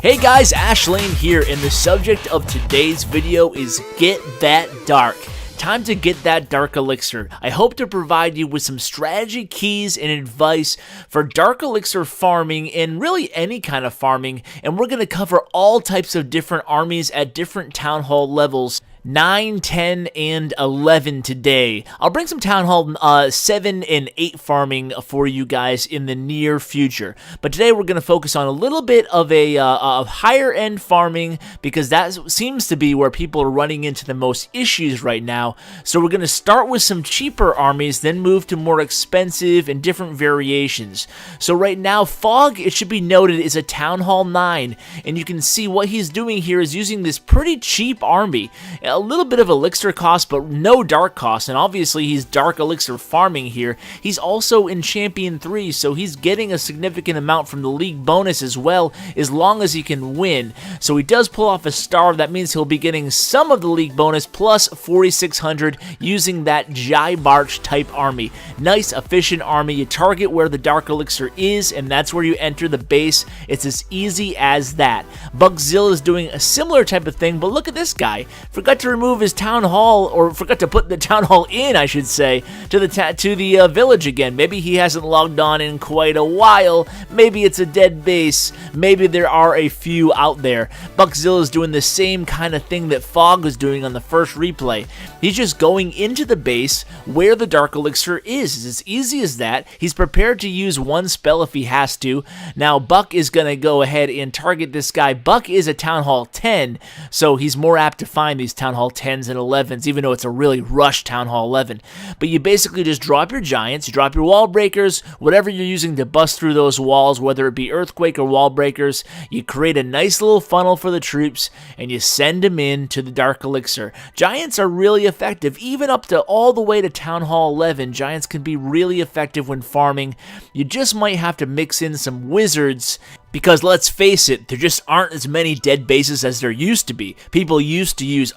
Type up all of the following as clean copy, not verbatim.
Hey guys, Ashlane here, and the subject of today's video is Get That Dark. Time to get that dark elixir. I hope to provide you with some strategy keys and advice for dark elixir farming and really any kind of farming, and we're going to cover all types of different armies at different town hall levels. 9, 10, and 11 today. I'll bring some Town Hall 7 and 8 farming for you guys in the near future. But today we're going to focus on a little bit of a higher end farming because that seems to be where people are running into the most issues right now. So we're going to start with some cheaper armies, then move to more expensive and different variations. So right now, Fog, it should be noted, is a Town Hall 9. And you can see what he's doing here is using this pretty cheap army. A little bit of elixir cost, but no dark cost, and obviously he's dark elixir farming here. He's also in Champion 3, so he's getting a significant amount from the league bonus as well, as long as he can win. So he does pull off a star. That means he'll be getting some of the league bonus plus 4,600 using that Jaibarch type army. Nice, efficient army. You target where the dark elixir is, and that's where you enter the base. It's as easy as that. Bugzilla is doing a similar type of thing, but look at this guy. Forgot to remove his town hall, or forgot to put the town hall in, I should say, to the village again. Maybe he hasn't logged on in quite a while. Maybe it's a dead base. Maybe there are a few out there. Buckzilla is doing the same kind of thing that Fog was doing on the first replay. He's just going into the base where the dark elixir is. It's as easy as that. He's prepared to use one spell if he has to. Now Buck is going to go ahead and target this guy. Buck is a town hall 10, so he's more apt to find these town hall 10s and 11s, even though it's a really rushed town hall 11. But you basically just drop your giants, you drop your wall breakers, whatever you're using to bust through those walls, whether it be earthquake or wall breakers. You create a nice little funnel for the troops and you send them in to the dark elixir. Giants are really effective, even up to all the way to town hall 11. Giants can be really effective when farming. You just might have to mix in some wizards, because let's face it, there just aren't as many dead bases as there used to be. People used to use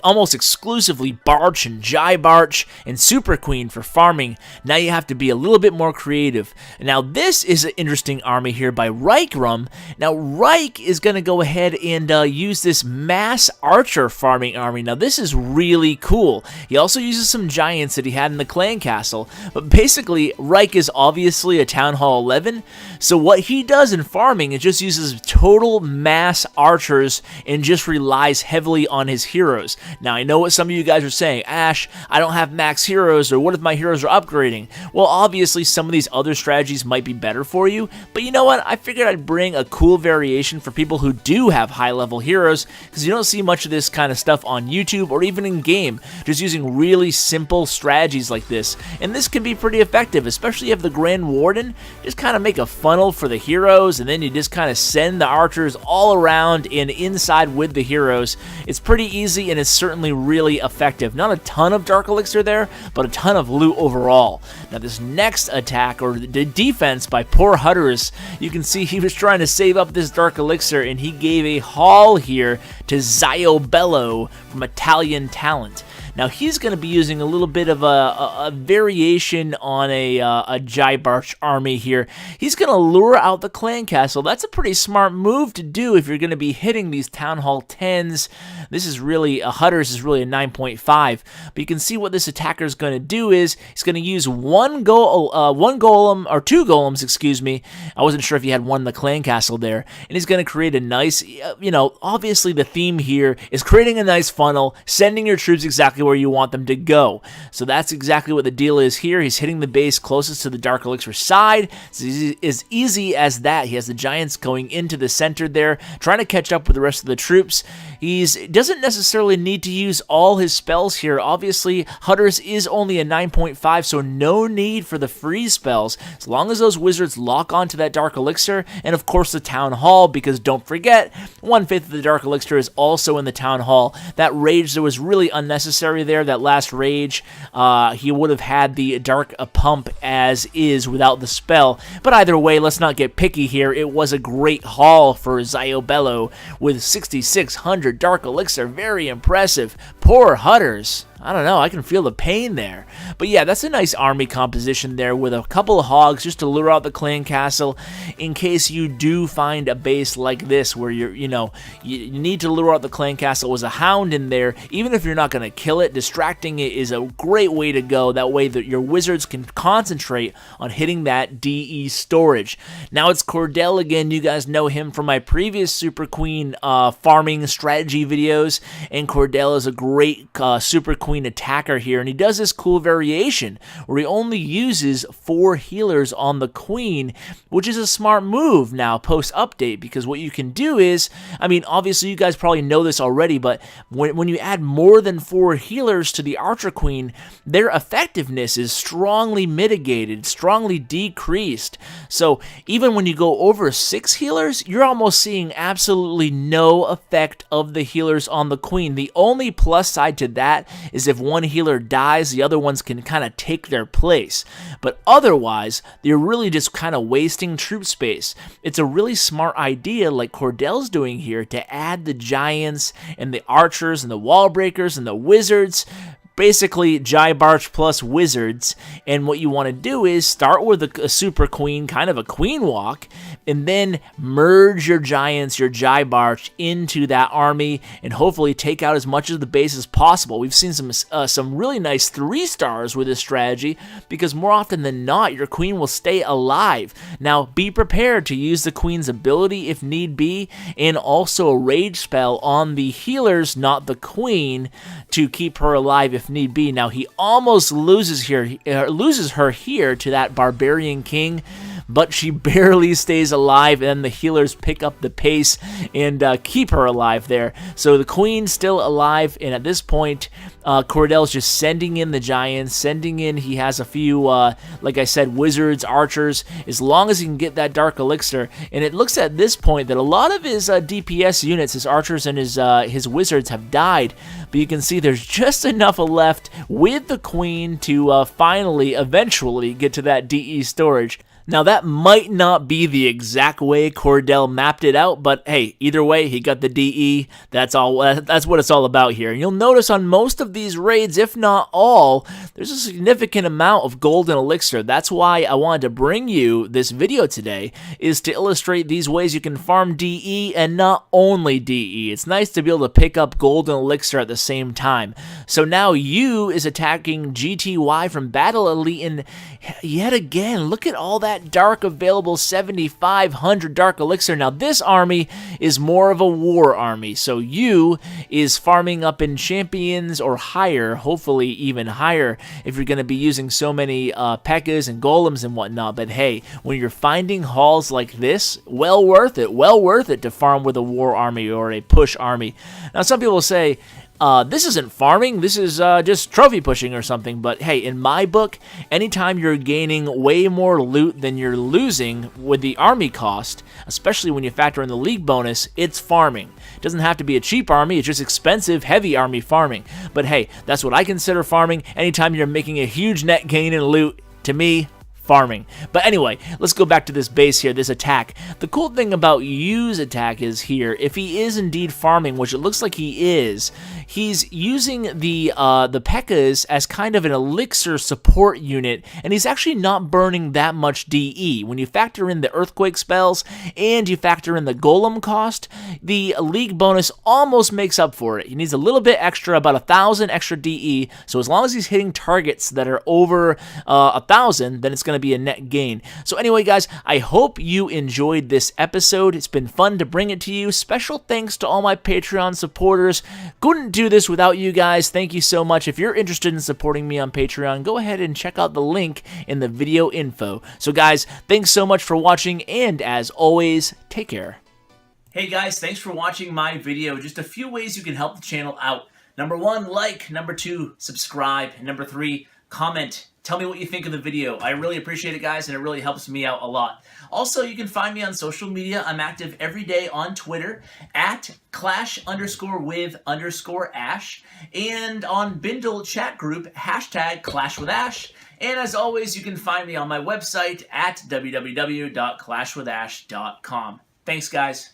almost exclusively Barch and Jaibarch and Super Queen for farming. Now you have to be a little bit more creative. Now this is an interesting army here by Reichrum. Now Reich is going to go ahead and use this mass archer farming army. Now this is really cool. He also uses some giants that he had in the clan castle. But basically, Reich is obviously a Town Hall 11. So what he does in farming, it just uses total mass archers and just relies heavily on his heroes. Now, I know what some of you guys are saying. Ash, I don't have max heroes, or what if my heroes are upgrading? Well, obviously, some of these other strategies might be better for you, but you know what? I figured I'd bring a cool variation for people who do have high-level heroes, because you don't see much of this kind of stuff on YouTube or even in-game, just using really simple strategies like this. And this can be pretty effective, especially if you have the Grand Warden. Just kind of make a funnel for the heroes, and then you just kind of send the archers all around and inside with the heroes. It's pretty easy and it's certainly really effective. Not a ton of dark elixir there, but a ton of loot overall. Now this next attack, or the defense by poor Hutters, you can see he was trying to save up this dark elixir and he gave a haul here to Ziobello from Italian Talent. Now he's going to be using a little bit of a variation on a Jaibarch army here. He's going to lure out the clan castle. That's a pretty smart move to do if you're going to be hitting these Town Hall 10s. This is really, Hutters is really a 9.5. But you can see what this attacker is going to do is, he's going to use one golem, or two golems, excuse me. I wasn't sure if he had one in the clan castle there. And he's going to create a nice, obviously the theme here is creating a nice funnel, sending your troops exactly where you want them to go. So that's exactly what the deal is here. He's hitting the base closest to the dark elixir side. It's as easy as that. He has the giants going into the center there, trying to catch up with the rest of the troops. He doesn't necessarily need to use all his spells here. Obviously, Hutters is only a 9.5, so no need for the freeze spells, as long as those wizards lock onto that dark elixir, and of course the town hall, because don't forget, 1/5 of the dark elixir is also in the town hall. That rage that was really unnecessary there, that last rage, he would have had the dark pump as is without the spell. But either way, let's not get picky here. It was a great haul for Ziobello with 6,600 dark elixir. Very impressive. Poor Hutters. I don't know, I can feel the pain there. But yeah, that's a nice army composition there with a couple of hogs just to lure out the clan castle in case you do find a base like this where you need to lure out the clan castle. With a hound in there, even if you're not going to kill it, distracting it is a great way to go. That way that your wizards can concentrate on hitting that DE storage. Now it's Cordell again. You guys know him from my previous Super Queen farming strategy videos, and Cordell is a great Super Queen attacker here, and he does this cool variation where he only uses 4 healers on the queen, which is a smart move now post update, because what you can do is, I mean, obviously you guys probably know this already, but when you add more than 4 healers to the archer queen, their effectiveness is strongly mitigated, strongly decreased. So even when you go over 6 healers, you're almost seeing absolutely no effect of the healers on the queen. The only plus side to that is if one healer dies, the other ones can kind of take their place. But otherwise, you're really just kind of wasting troop space. It's a really smart idea, like Cordell's doing here, to add the giants and the archers and the wall breakers and the wizards. Basically, Jaibarch plus wizards, and what you want to do is start with a super queen, kind of a queen walk, and then merge your giants, your Jaibarch, into that army, and hopefully take out as much of the base as possible. We've seen some really nice 3-stars with this strategy, because more often than not, your queen will stay alive. Now, be prepared to use the queen's ability if need be, and also a rage spell on the healers, not the queen, to keep her alive if need be. Now, he almost loses her here to that barbarian king, but she barely stays alive, and the healers pick up the pace and keep her alive there. So the queen's still alive, and at this point, Cordell's just sending in the giants, he has a few, like I said, wizards, archers, as long as he can get that dark elixir. And it looks at this point that a lot of his DPS units, his archers and his wizards have died, but you can see there's just enough left with the queen to finally, eventually get to that DE storage. Now, that might not be the exact way Cordell mapped it out, but hey, either way, he got the DE. That's what it's all about here. And you'll notice on most of these raids, if not all, there's a significant amount of golden elixir. That's why I wanted to bring you this video today, is to illustrate these ways you can farm DE and not only DE. It's nice to be able to pick up golden elixir at the same time. So now you is attacking GTY from Battle Elite, and yet again, look at all that dark available, 7,500 dark elixir. Now this army is more of a war army, so you is farming up in champions or higher, hopefully even higher if you're going to be using so many P.E.K.K.A.s and golems and whatnot. But hey, when you're finding hauls like this, well worth it to farm with a war army or a push army. Now some people say, this isn't farming, this is just trophy pushing or something, but hey, in my book, anytime you're gaining way more loot than you're losing with the army cost, especially when you factor in the league bonus, it's farming. It doesn't have to be a cheap army, it's just expensive, heavy army farming. But hey, that's what I consider farming. Anytime you're making a huge net gain in loot, to me, farming. But anyway, let's go back to this base here, this attack. The cool thing about Yu's attack is here, if he is indeed farming, which it looks like he is, he's using the P.E.K.K.A.s as kind of an elixir support unit, and he's actually not burning that much DE. When you factor in the earthquake spells and you factor in the golem cost, the league bonus almost makes up for it. He needs a little bit extra, about 1,000 extra DE, so as long as he's hitting targets that are over 1,000, then it's going to be a net gain. So anyway, guys, I hope you enjoyed this episode. It's been fun to bring it to you. Special thanks to all my Patreon supporters. Couldn't do this without you guys. Thank you so much. If you're interested in supporting me on Patreon, go ahead and check out the link in the video info. So guys, thanks so much for watching, and as always, take care. Hey guys, thanks for watching my video. Just a few ways you can help the channel out. Number 1, like. Number 2, subscribe. And number 3, comment. Tell me what you think of the video. I really appreciate it, guys, and it really helps me out a lot. Also, you can find me on social media. I'm active every day on Twitter at @clash_with_ash, and on Bindle chat group #ClashWithAsh. And as always, you can find me on my website at www.clashwithash.com. Thanks, guys.